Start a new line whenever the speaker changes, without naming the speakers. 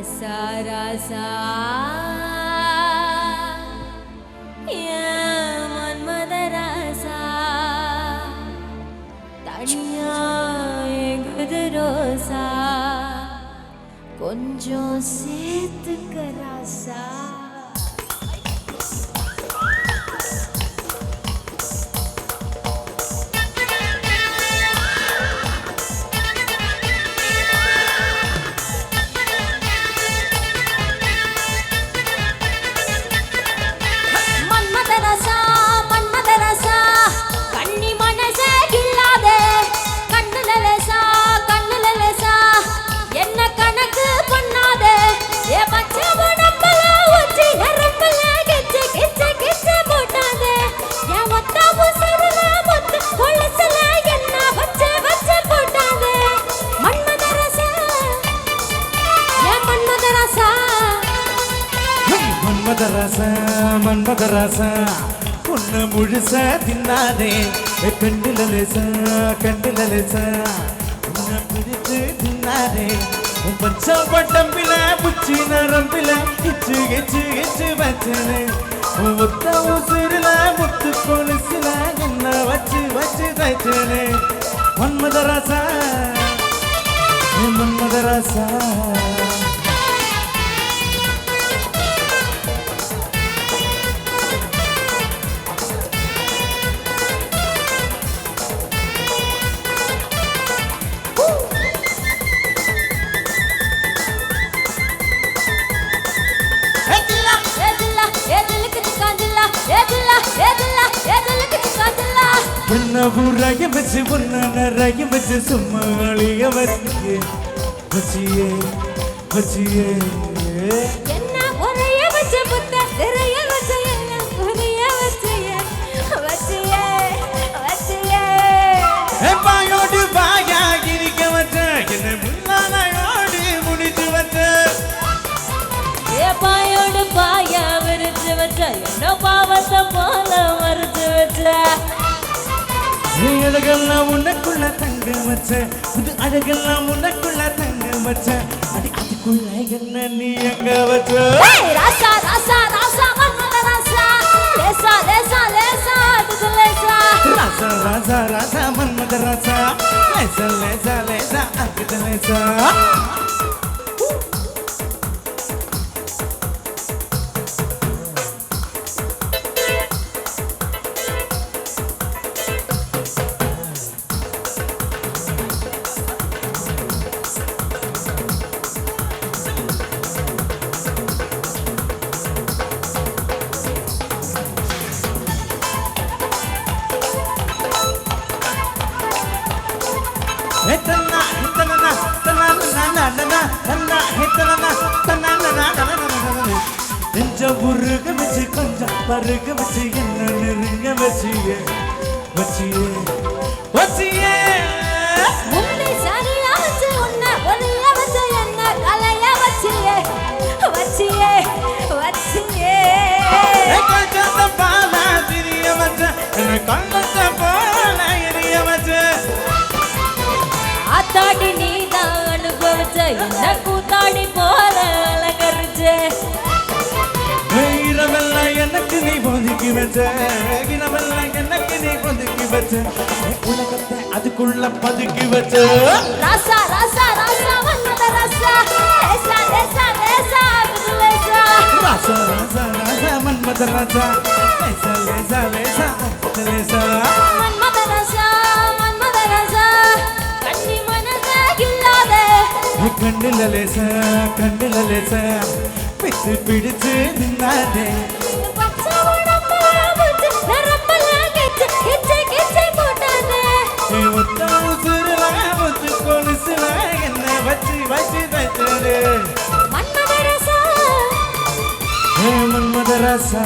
ராசா ராசா மன்மத ராசா தனியா எங்குது ரோசா கொஞ்சம் சேர்த்துக்க ராசா
மன்மத ராசா உன்னை முழுசா தின்னாதே கண்டில லேசா உன்னை பிடிச்சு தின்னாதே உன் பச்சம் பட்டம்பில புச்சி நரம்பில இச்சு எச்சு எச்சு வச்சனே ஒத்த உசிரில முத்து கொலுசில என்ன வச்சு வச்சு தைச்சனே மன்மத ராசா மன்மத ராசா என்ன ஊராக வச்சு உன்ன நிறைய வச்சு சும்மா அழிய வச்சியே
என்ன உரைய வச்சு புத்த நிறைய வச்சு என்ன புரிய வச்சியே
பாயோடு பாயா இருக்க வச்ச என்ன முன்னாயோடு முடிச்சு வச்ச
பாயோடு பாயா விரிச்சு வச்ச என்ன பாவத்தை போல மறுத்து வச்ச
அழகெல்லாம் உனக்குள்ள தங்க வச்ச புது அழகெல்லாம் உனக்குள்ள தங்க வச்ச அதுக்குள்ள என்ன நீ எங்க வச்ச
ராசா ராசா ராசா மன்மத ராசா லேசா லேசா லேசா அது லேசா
ராசா ராசா ராசா மன்மத ராசா லேசா லேசா லேசா அது லேசா உருக வச்சு கொஞ்சம் பருக வச்சு என்ன நெருங்க வச்சியே
முந்தி சரியா வச்சு உன்னை ஒலிய வச்சு என்ன கலைய வச்சியே
கொஞ்சத்தை பால திரிய வச்ச என்ன கண்ணத்தை போல எரிய வச்ச
ஆத்தாடி நீதான் அனுபவிச்ச என்ன கூத்தாடி போல அலங்கரிச்ச
இரவெல்லாம் எனக்கு நீ ஒதுக்கி வச்ச இரவெல்லாம் எனக்கு நீ ஒதுக்கி வச்ச உலகத்தை அதுக்குள்ள பதுக்கி வச்ச
ராசா ராசா ராசா மன்மத ராசா லேசா லேசா லேசா அது லேசா
ராசா ராசா ராசா மன்மத ராசா லேசா லேசா லேசா அது லேசா
மன்மத ராசா கண்ணி மனசே கில்லாத
கண்ணில லேசா பிடிச்சு பிடிச்சு நின்னாதே
பச்சை உடம்பு புடிச்சு நரம்பல கிச்சு போட்டானே
ஒத்த உசுருல முத்து கொலுசுல என்ன வச்சு வச்சு தைச்சனே
மன்மத ராசா
மன்மத ராசா